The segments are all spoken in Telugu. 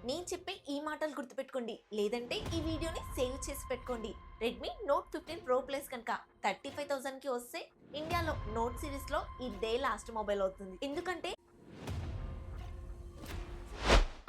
నేను చెప్పే ఈ మాటలు గుర్తుపెట్టుకోండి, లేదంటే ఈ వీడియోని సేవ్ చేసి పెట్టుకోండి. రెడ్మీ నోట్ 15 ప్రో ప్లస్ కనుక 35,000కి వస్తే ఇండియాలో నోట్ సిరీస్లో ఇదే లాస్ట్ మొబైల్ అవుతుంది. ఎందుకంటే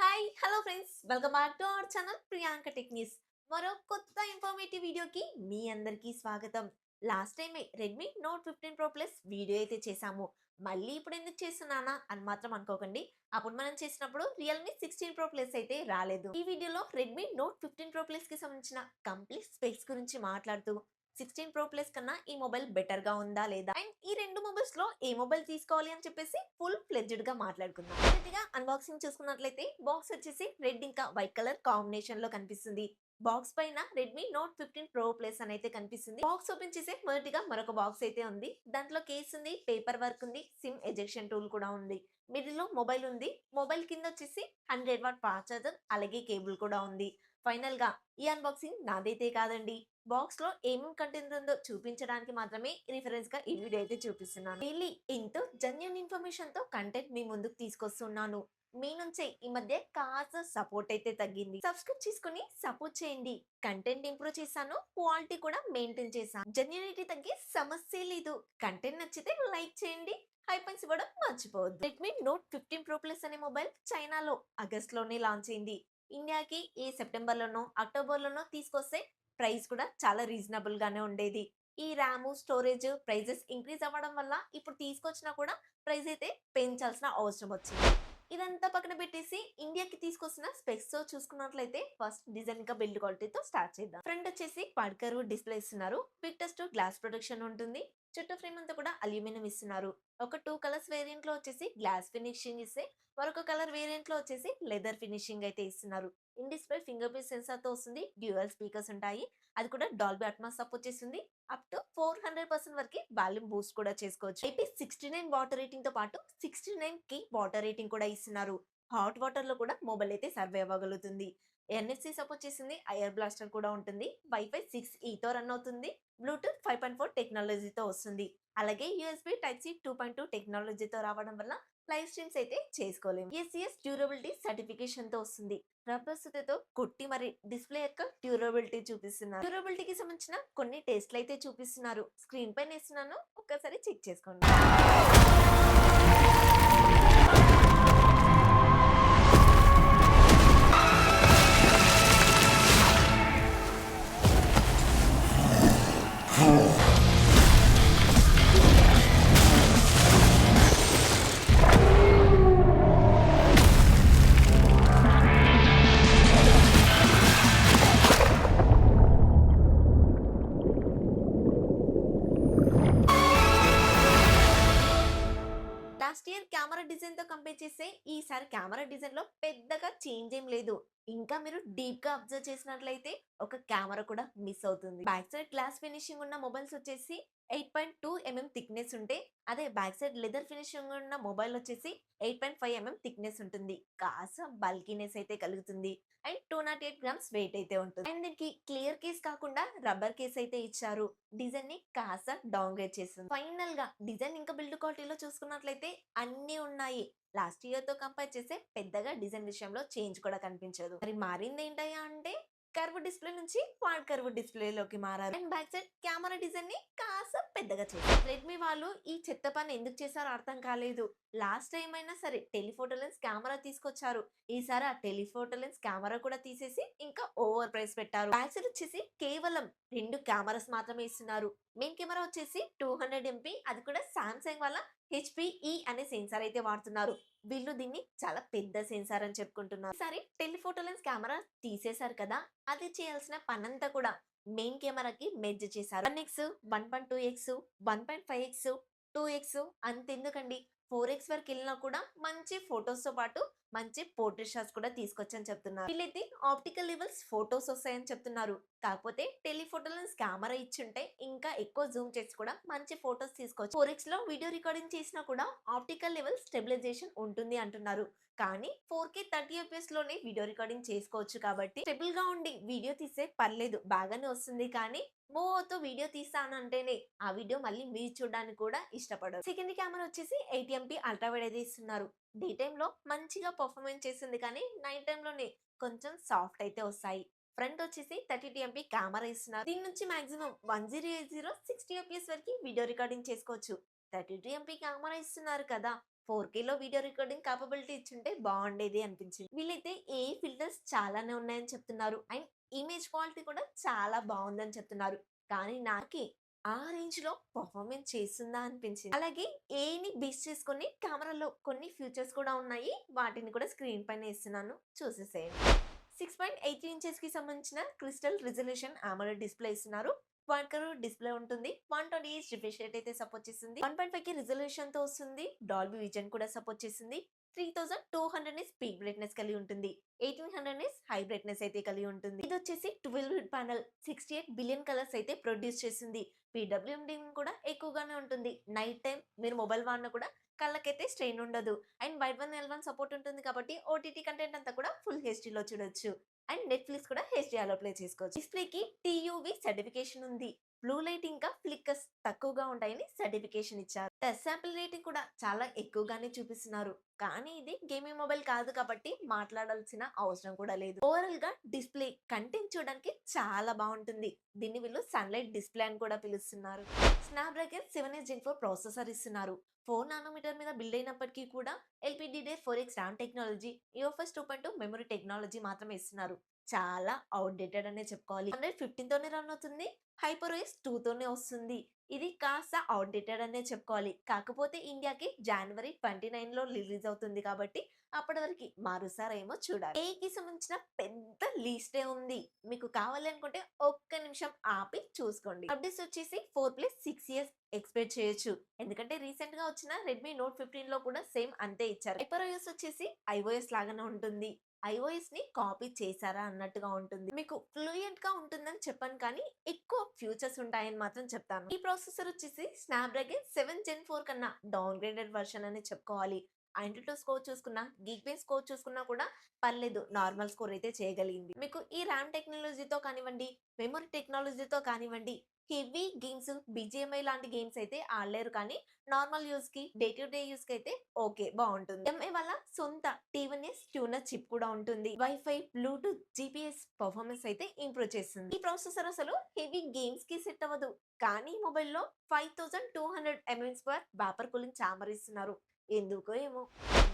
hi hello friends, welcome back to our channel Priyanka tech news. మరో కొత్త ఇన్ఫర్మేటివ్ వీడియోకి మీ అందరికీ స్వాగతం. లాస్ట్ టైమే Redmi note 15 pro plus video అయితే చేశాము. మళ్ళీ ఇప్పుడు ఎందుకు చేస్తున్నానా అని మాత్రం అనుకోకండి. అప్పుడు మనం చేసినప్పుడు రియల్మీ 16 ప్రో ప్లస్ అయితే రాలేదు. ఈ వీడియోలో రెడ్మీ నోట్ 15 ప్రో ప్లస్ కి సంబంధించిన కంప్లీట్ స్పెక్స్ గురించి మాట్లాడుతూ 16 ప్రో ప్లస్ కన్నా ఈ మొబైల్ బెటర్ గా ఉందా లేదా, అండ్ ఈ రెండు మొబైల్స్ లో ఏ మొబైల్ తీసుకోవాలి అని చెప్పేసి ఫుల్ ఫ్లెడ్జ్డ్ గా మాట్లాడుకుందాం. మొదటిగా అన్బాక్సింగ్ చూసుకున్నట్లయితే బాక్స్ వచ్చేసి రెడ్ ఇంకా వైట్ కలర్ కాంబినేషన్ లో కనిపిస్తుంది. బాక్స్ పైన రెడ్మీ నోట్ 15 ప్రో ప్లస్ అని అయితే కనిపిస్తుంది. బాక్స్ ఓపెన్ చేసే మొదటిగా మరొక బాక్స్ అయితే ఉంది. దాంట్లో కేస్ ఉంది, పేపర్ వర్క్ ఉంది, సిమ్ ఎజెక్షన్ టూల్ కూడా ఉంది. మిడిల్ లో మొబైల్ ఉంది. మొబైల్ కింద వచ్చేసి 100 వాట్ ఫాస్ట్ చార్జర్, అలాగే కేబుల్ కూడా ఉంది. ఫైనల్ గా ఈ అన్బాక్సింగ్ నాదైతే కాదండి. బాక్స్ లో ఏమేమి కంటెంట్ ఉందో చూపించడానికి మాత్రమే రిఫరెన్స్ గా ఈ వీడియో అయితే చూపిస్తున్నాను. డైలీ ఎంతో జెన్యూన్ ఇన్ఫర్మేషన్ తో కంటెంట్ మీ ముందుకు తీసుకొస్తున్నాను. మీ నుంచే ఈ మధ్య కాస్త సపోర్ట్ అయితే తగ్గింది. సబ్స్క్రైబ్ చేసుకుని సపోర్ట్ చేయండి. కంటెంట్ ఇంప్రూవ్ చేశాను, క్వాలిటీ కూడా మెయింటైన్ చేశాను. జెన్యూనిటీ తగ్గే సమస్య లేదు. కంటెంట్ నచ్చితే లైక్ చేయండి, హైపన్స్ ఇవ్వడం మర్చిపోవద్దు. రెడ్మీ నోట్ 15 ప్రో ప్లస్ అనే మొబైల్ చైనాలో ఆగస్ట్ లోనే లాంచ్ అయింది. ఇండియాకి ఈ సెప్టెంబర్ లోనో అక్టోబర్ లోనో తీసుకొస్తే ప్రైస్ కూడా చాలా రీజనబుల్ గానే ఉండేది. ఈ ర్యామ్ స్టోరేజ్ ప్రైజెస్ ఇంక్రీజ్ అవ్వడం వల్ల ఇప్పుడు తీసుకొచ్చినా కూడా ప్రైస్ అయితే పెంచాల్సిన అవసరం వచ్చింది. ఇదంతా పక్కన పెట్టేసి ఇండియాకి తీసుకొచ్చిన స్పెక్స్ తో చూసుకున్నట్లయితే ఫస్ట్ డిజైన్ ఇంకా బిల్డ్ క్వాలిటీతో స్టార్ట్ చేద్దాం. ఫ్రంట్ వచ్చేసి క్వాడ్ కర్వ్ డిస్ప్లే ఇస్తున్నారు. క్విక్ టచ్ గ్లాస్ ప్రొటెక్షన్ ఉంటుంది. చుట్టూ ఫ్రేమ్ అంతా కూడా అల్యూమినియం ఇస్తున్నారు. ఒక 2 కలర్స్ వేరియంట్ లో వచ్చేసి గ్లాస్ ఫినిషింగ్ ఇస్తే, మరొక కలర్ వేరియంట్ లో వచ్చేసి లెదర్ ఫినిషింగ్ అయితే ఇస్తున్నారు. In display finger print censor తో వస్తుంది. డ్యూయల్ స్పీకర్స్ ఉంటాయి. అది కూడా డాల్బీ అట్మాస్ సపోర్ట్ చేస్తుంది. అప్ టు 400% వరకు వాల్యూమ్ బూస్ట్ కూడా చేసుకోవచ్చు. IP69 వాటర్ రేటింగ్ తో పాటు 69K వాటర్ రేటింగ్ కూడా ఇస్తున్నారు. హాట్ వాటర్ లో కూడా మొబైల్ అయితే సర్వే అవ్వగలుగుతుంది. NFC సపోర్ట్ చేసింది. ఐఆర్ బ్లాస్టర్ కూడా ఉంటుంది. వైఫై 6E తో రన్ అవుతుంది. బ్లూటూత్ 5.4 టెక్నాలజీతో వస్తుంది. అలాగే USB టైప్ సి 2.2 టెక్నాలజీతో రావడం వల్ల లైవ్ స్ట్రీమ్స్ అయితే చేసుకోలేము. ESCS డ్యూరబిలిటీ సర్టిఫికేషన్ తో వస్తుంది. రబ్బర్ సుత్తితో కొట్టి మరి డిస్ప్లే యొక్క డ్యూరబిలిటీ చూపిస్తున్నారు. డ్యూరబిలిటీకి సంబంధించిన కొన్ని టెస్ట్లు అయితే చూపిస్తున్నారు. స్క్రీన్ పైన ఇస్తున్నాను, ఒక్కసారి చెక్ చేసుకోండి. లాస్ట్ ఇయర్ కెమెరా డిజైన్ తో కంపేర్ చేస్తే ఈసారి కెమెరా డిజైన్ లో పెద్దగా చేంజ్ ఏం లేదు. ఇంకా మీరు డీప్ గా అబ్జర్వ్ చేసినట్లయితే ఒక కెమెరా కూడా మిస్ అవుతుంది. బ్యాక్ సైడ్ గ్లాస్ ఫినిషింగ్ ఉన్న మొబైల్స్ వచ్చేసి 8.2 mm థిక్నెస్ ఉంటే, అదే బ్యాక్ సైడ్ లెదర్ ఫినిషింగ్ ఉన్న మొబైల్ వచ్చేసి 8.5 mm థిక్నెస్ ఉంటుంది. కాస్త బల్కీనెస్ అయితే కలుగుతుంది. అండ్ 208 గ్రామ్స్ వెయిట్ అయితే ఉంటుంది. అండ్ దీనికి క్లియర్ కేస్ కాకుండా రబ్బర్ కేస్ అయితే ఇచ్చారు. డిజైన్ ని కాస్త డౌన్ గ్రేడ్ చేస్తుంది. ఫైనల్ గా డిజైన్ ఇంకా బిల్డ్ క్వాలిటీలో చూసుకున్నట్లయితే అన్ని ఉన్నాయి. లాస్ట్ ఇయర్ తో కంపేర్ చేస్తే పెద్దగా డిజైన్ విషయంలో చేంజ్ కూడా కనిపించదు. మరి మారింది ఏంటయ్యా అంటే కర్వ్ డిస్ప్లే నుంచి క్వాడ్ కర్వ్ డిస్ప్లే లోకి మారారు. And back side camera design ని కాస్త పెద్దగా చేశారు. రెడ్మీ వాళ్ళు ఈ చెత్త పని ఎందుకు చేశారో అర్థం కాలేదు. లాస్ట్ టైం అయినా సరే టెలిఫోటో లెన్స్ కెమెరా తీసుకొచ్చారు. ఈసారి ఆ టెలిఫోటో లెన్స్ కెమెరా కూడా తీసేసి ఇంకా ఓవర్ ప్రైస్ పెట్టారు. బ్యాక్ సైడ్ వచ్చేసి కేవలం 2 కెమెరాస్ మాత్రమే ఇస్తున్నారు. మెయిన్ కెమెరా వచ్చేసి 200 MP, అది కూడా సామ్సంగ్ వాళ్ళ HPE అనే సెన్సార్ అయితే వాడుతున్నారు. వీళ్ళు దీన్ని చాలా పెద్ద సెన్సార్ అని చెప్పుకుంటున్నారు. సరే, టెలిఫోటో లెన్స్ కెమెరా తీసేశారు కదా, అది చేయాల్సిన పనంతా కూడా మెయిన్ కెమెరాకి మెర్జ్ చేశారు. 1x, 1.2x, 1.5x, 2x అంతెందుకండి, 4x వరకు వెళ్ళినా కూడా మంచి ఫొటోస్ తో పాటు మంచి పోర్ట్రేట్ షాట్స్ కూడా తీసుకొచ్చని చెప్తున్నారు. వీళ్ళైతే ఆప్టికల్ లెవెల్స్ ఫొటోస్ వస్తాయని చెప్తున్నారు. కాకపోతే టెలిఫోటో లెన్స్ కెమెరా ఇచ్చుంటే ఇంకా ఎక్కువ జూమ్ చేసి కూడా మంచి ఫొటోస్ తీసుకోవచ్చు. 4x లో వీడియో రికార్డింగ్ చేసినా కూడా ఆప్టికల్ లెవెల్ స్టెబిలైజేషన్ ఉంటుంది అంటున్నారు. కానీ 4K 30fps లోనే వీడియో రికార్డింగ్ చేసుకోవచ్చు కాబట్టి స్టెబుల్ గా ఉండి వీడియో తీసే పర్లేదు, బాగానే వస్తుంది. కానీ మోతో వీడియో తీస్తానంటేనే ఆ వీడియో మళ్ళీ మీరు చూడడానికి కూడా ఇష్టపడరు. సెకండ్ కెమెరా వచ్చేసి 8 MP అల్ట్రా వైడ్ అయితే ఇస్తున్నారు. డే టైమ్‌లో మంచిగా పర్ఫార్మెన్స్ చేసింది కానీ, నైట్ టైమ్‌లోనే కొంచెం సాఫ్ట్ అయితే వస్తాయి. ఫ్రంట్ వచ్చేసి 32 ఎంపీ కెమెరా ఇస్తున్నారు. దీని నుంచి మాక్సిమం 1080 60 ఎఫ్‌పిఎస్ వరకి వీడియో రికార్డింగ్ చేసుకోవచ్చు. 32 ఎంపీ కెమెరా ఇస్తున్నారు కదా! 4కేలో వీడియో రికార్డింగ్ కేపబిలిటీ ఇచ్చుంటే బాగుండేది అనిపించింది. వీళ్ళైతే ఏఐ ఫిల్టర్స్ చాలానే ఉన్నాయని చెప్తున్నారు. అండ్ ఇమేజ్ క్వాలిటీ కూడా చాలా బాగుందని చెప్తున్నారు. కానీ నాకే ఆ రేంజ్‌లో పర్ఫార్మెన్స్ చేస్తుందా అనిపించింది. అలాగే ఏఐని బేస్ చేసుకొని కెమెరాలో కొన్ని ఫీచర్స్ కూడా ఉన్నాయి. వాటిని కూడా స్క్రీన్ పైన ఇస్తున్నాను. చూసేసేయండి. 6.83 ఇంచెస్‌కి సంబంధించిన క్రిస్టల్ రిజల్యూషన్ అమోలెడ్ డిస్‌ప్లే ఇస్తున్నారు. క్వాడ్ కర్వ్ డిస్‌ప్లే ఉంటుంది. 120 రిఫ్రెష్ రేట్ అయితే సపోర్ట్ చేస్తుంది. 1.5కి రిజల్యూషన్‌తో వస్తుంది. డాల్బీ విజన్ కూడా సపోర్ట్ చేస్తుంది. 3200 నిట్స్ పీక్ బ్రైట్‌నెస్ కలిగి ఉంటుంది. 1800 నిట్స్ హై బ్రైట్‌నెస్ అయితే కలిగి ఉంటుంది. ఇదొచ్చేసి 12 బిట్ ప్యానెల్ 68 బిలియన్ కలర్స్ అయితే ప్రొడ్యూస్ చేస్తుంది. పీడబ్ల్యూఎండి కూడా ఎక్కువగానే ఉంటుంది. నైట్ టైమ్ మీరు మొబైల్ వాడినా కూడా కళ్ళకైతే స్ట్రెయిన్ ఉండదు. అండ్ వైడ్ వన్ ఎల్1 సపోర్ట్ ఉంటుంది కాబట్టి ఓటీటీ కంటెంట్ అంతా కూడా ఫుల్ హెచ్డీలో చూడొచ్చు. అండ్ నెట్‌ఫ్లిక్స్ కూడా హెచ్‌డీఆర్‌లో ప్లే చేసుకోవచ్చు. డిస్‌ప్లేకి టీయూవీ సర్టిఫికేషన్ ఉంది. బ్లూ లైట్ ఇంకా ఫ్లిక్కర్స్ తక్కువగా ఉంటాయని సర్టిఫికేషన్ ఇచ్చారు. టచ్ శాంపిల్ రేటింగ్ కూడా చాలా ఎక్కువగానే చూపిస్తున్నారు. కానీ ఇది గేమింగ్ మొబైల్ కాదు కాబట్టి మాట్లాడాల్సిన అవసరం కూడా లేదు. ఓవరాల్ గా డిస్‌ప్లే కంటెంట్ చూడడానికి చాలా బాగుంటుంది. దీన్ని వీళ్ళు సన్‌లైట్ డిస్‌ప్లే అని కూడా పిలుస్తున్నారు. స్నాప్‌డ్రాగన్ 7 జెన్ 4 ప్రాసెసర్ ఇస్తున్నారు. 4 నానోమీటర్ మీద బిల్డ్ అయినప్పటికీ కూడా LPDDR4X RAM technology, UFS 2.2 memory technology మాత్రమే ఇస్తున్నారు. చాలా ఔట్‌డేటెడ్ అనే చెప్పుకోవాలి. 115 తోనే రన్ అవుతుంది. HyperOS 2 తోనే వస్తుంది. ఇది కాస్త ఔట్‌డేటెడ్ అనే చెప్పుకోవాలి. కాకపోతే ఇండియాకి జనవరి 29లో రిలీజ్ అవుతుంది కాబట్టి అప్పటి వరకి మారుస్తారేమో చూడాలి. ఏఐకి సంబంధించిన పెద్ద లిస్టే ఉంది. మీకు కావాలనుకుంటే ఒక్క నిమిషం ఆపి చూసుకోండి. అప్డేట్స్ వచ్చేసి 4+6 ఇయర్స్ ఎక్స్‌పెక్ట్ చేయొచ్చు. ఎందుకంటే రీసెంట్‌గా వచ్చిన రెడ్మీ నోట్ 15లో కూడా సేమ్ అంతే ఇచ్చారు. HyperOS వచ్చేసి iOS లాగానే ఉంటుంది. iOSని కాపీ చేశారా అన్నట్టుగా ఉంటుంది. మీకు ఫ్లూయెంట్ గా ఉంటుందని చెప్పను కానీ ఎక్కువ ఫ్యూచర్స్ ఉంటాయని మాత్రం చెప్తాను. ఈ ప్రాసెసర్ వచ్చేసి స్నాప్‌డ్రాగన్ 7 జెన్ 4 కన్నా డౌన్‌గ్రేడెడ్ వెర్షన్ అని చెప్పుకోవాలి. Antutu స్కోర్ చూసుకున్నా, గీక్‌బెంచ్ స్కోర్ చూసుకున్నా కూడా పర్లేదు. నార్మల్ స్కోర్ అయితే చేయగలిగింది. మీకు ఈ ర్యామ్ టెక్నాలజీతో కానివ్వండి, మెమరీ టెక్నాలజీతో కానివ్వండి, హెవీ గేమ్స్, బీజీఎంఐ లాంటి గేమ్స్ అయితే ఆడలేరు కానీ నార్మల్ యూజ్‌కి, డే టు డే యూజ్‌కి అయితే ఓకే బావుంటుంది. ఎంఐ వల్ల సొంత T1S ట్యూనర్ చిప్ కూడా ఉంటుంది. వైఫై, బ్లూటూత్, జీపీఎస్ పర్ఫార్మెన్స్ అయితే ఇంప్రూవ్ చేస్తుంది. ఈ ప్రాసెసర్ అసలు హెవీ గేమ్స్‌కి సెట్ అవ్వదు. కానీ మొబైల్‌లో 5200 mAh వేపర్ కూలింగ్ చాంబర్ ఇస్తున్నారు. ఎందుకో ఏమో!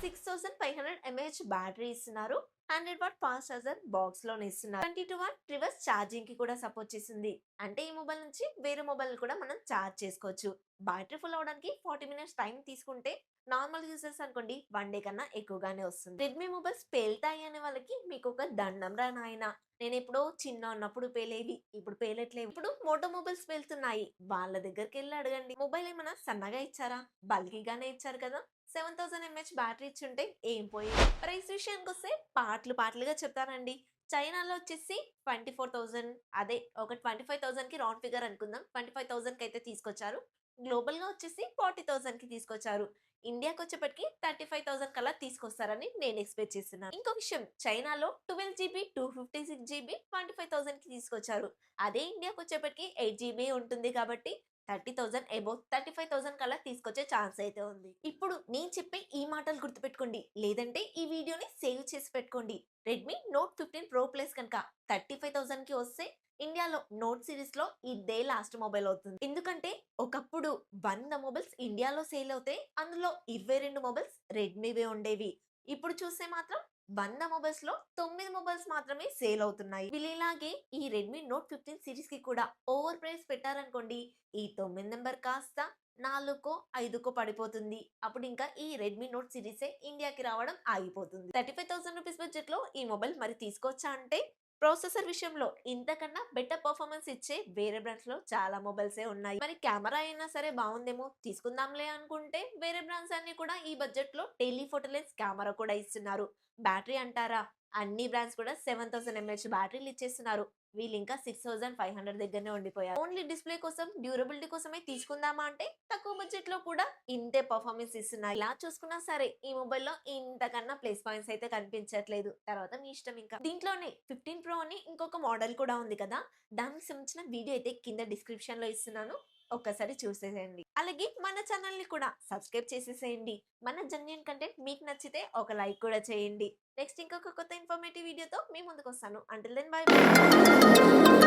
6500 mAh బ్యాటరీ ఇస్తున్నారు. 100 వాట్ ఫాస్ట్ చార్జర్ బాక్స్ లోనే ఇస్తున్నారు. 22 వాట్ రివర్స్ ఛార్జింగ్ కి కూడా సపోర్ట్ చేసింది. అంటే ఈ మొబైల్ నుంచి వేరే మొబైల్ కూడా మనం చార్జ్ చేసుకోవచ్చు. బ్యాటరీ ఫుల్ అవడానికి 40 మినిట్స్ టైం తీసుకుంటే నార్మల్ యూజర్స్ అనుకోండి 1 డే కన్నా ఎక్కువగానే వస్తుంది. రెడ్మీ మొబైల్స్ పేలుతాయి అనే వాళ్ళకి మీకు ఒక దండం రా నాయనా. నేను ఎప్పుడో చిన్న ఉన్నప్పుడు పేలేవి. ఇప్పుడు పేలట్లేవు. ఇప్పుడు మోటో మొబైల్స్ పేలుతున్నాయి. వాళ్ళ దగ్గరికి వెళ్ళి అడగండి. మొబైల్ ఏమైనా సన్నగా ఇచ్చారా? బల్కీగానే ఇచ్చారు కదా! 7000 బ్యాటరీ ఇచ్చుంటే ఏం పోయేది. ప్రైస్ విషయానికొస్తే పార్ట్‌లుగా చెప్తానండి. చైనాలో వచ్చేసి 24,000 అదే ఒక 25,000కి రౌండ్ ఫిగర్ అనుకుందాం. 25,000కి అయితే తీసుకొచ్చారు. గ్లోబల్‌గా వచ్చేసి 40,000కి తీసుకొచ్చారు. ఇండియాకొచ్చేప్పటికి 35,000 కల్లా తీసుకొస్తారని నేను ఎక్స్‌పెక్ట్ చేస్తున్నాను. ఇంకో విషయం చైనాలో 12 జీబీ, 256 జీబీ 25,000కి తీసుకొచ్చారు. అదే ఇండియాకొచ్చేప్పటికి 8 జీబీ ఉంటుంది కాబట్టి 30,000 అబోవ్ 35,000 కల్లా తీసుకొచ్చే ఛాన్స్ అయితే ఉంది. ఇప్పుడు నేను చెప్పే ఈ మాటలు గుర్తుపెట్టుకోండి. లేదంటే ఈ వీడియోని సేవ్ చేసి పెట్టుకోండి. రెడ్మీ నోట్ 15 ప్రో ప్లస్ కనుక 35,000కి వస్తే ఇండియాలో నోట్ సిరీస్ లో ఇదే లాస్ట్ మొబైల్ అవుతుంది. ఎందుకంటే ఒకప్పుడు 100 మొబైల్స్ ఇండియాలో సేల్ అవుతే అందులో 22 మొబైల్స్ రెడ్మీవే ఉండేవి. ఇప్పుడు చూస్తే మాత్రం 100 మొబైల్స్ లో 9 మొబైల్స్ మాత్రమే సేల్ అవుతున్నాయి. వీళ్ళిలాగే ఈ రెడ్మీ నోట్ 15 సిరీస్ కి కూడా ఓవర్ ప్రైస్ పెట్టారనుకోండి ఈ 9 నెంబర్ కాస్త 4కో, 5కో పడిపోతుంది. అప్పుడు ఇంకా ఈ రెడ్మీ నోట్ సిరీసే ఇండియాకి రావడం ఆగిపోతుంది. 35,000 రూపీస్ బడ్జెట్ లో ఈ మొబైల్ మరి తీసుకోవచ్చా అంటే ప్రాసెసర్ విషయంలో ఇంతకన్నా బెటర్ పర్ఫార్మెన్స్ ఇచ్చే వేరే బ్రాండ్స్ లో చాలా మొబైల్సే ఉన్నాయి. మరి కెమెరా అయినా సరే బాగుందేమో తీసుకుందాంలే అనుకుంటే వేరే బ్రాండ్స్ అన్ని కూడా ఈ బడ్జెట్ లో టెలిఫోటో లెన్స్ కెమెరా కూడా ఇస్తున్నారు. బ్యాటరీ అంటారా అన్ని బ్రాండ్స్ కూడా 7000 బ్యాటరీలు ఇచ్చేస్తున్నారు. వీళ్ళు ఇంకా 6500 దగ్గరనే ఉండిపోయారు. ఓన్లీ డిస్ప్లే కోసం, డ్యూరబిలిటీ కోసమే తీసుకుందామా అంటే తక్కువ బడ్జెట్ లో కూడా ఇంతే పర్ఫార్మెన్స్ ఇస్తున్నాయి. ఇలా చూసుకున్నా సరే ఈ మొబైల్లో ఇంతకన్నా ప్లస్ పాయింట్స్ అయితే కనిపించట్లేదు. తర్వాత మీ ఇష్టం ఇంకా. దీంట్లోనే 15 ప్రో అని ఇంకొక మోడల్ కూడా ఉంది కదా! దానికి సంబంధించిన వీడియో అయితే కింద డిస్క్రిప్షన్ లో ఇస్తున్నాను. ఒక్కసారి చూసేసేయండి. అలాగే మన ఛానల్‌ని కూడా సబ్స్క్రైబ్ చేసేసేయండి. మన జెన్యూన్ కంటెంట్ మీకు నచ్చితే ఒక లైక్ కూడా చేయండి. నెక్స్ట్ ఇంకొక కొత్త ఇన్ఫర్మేటివ్ వీడియోతో మీ ముందుకొస్తాను. Until then bye by.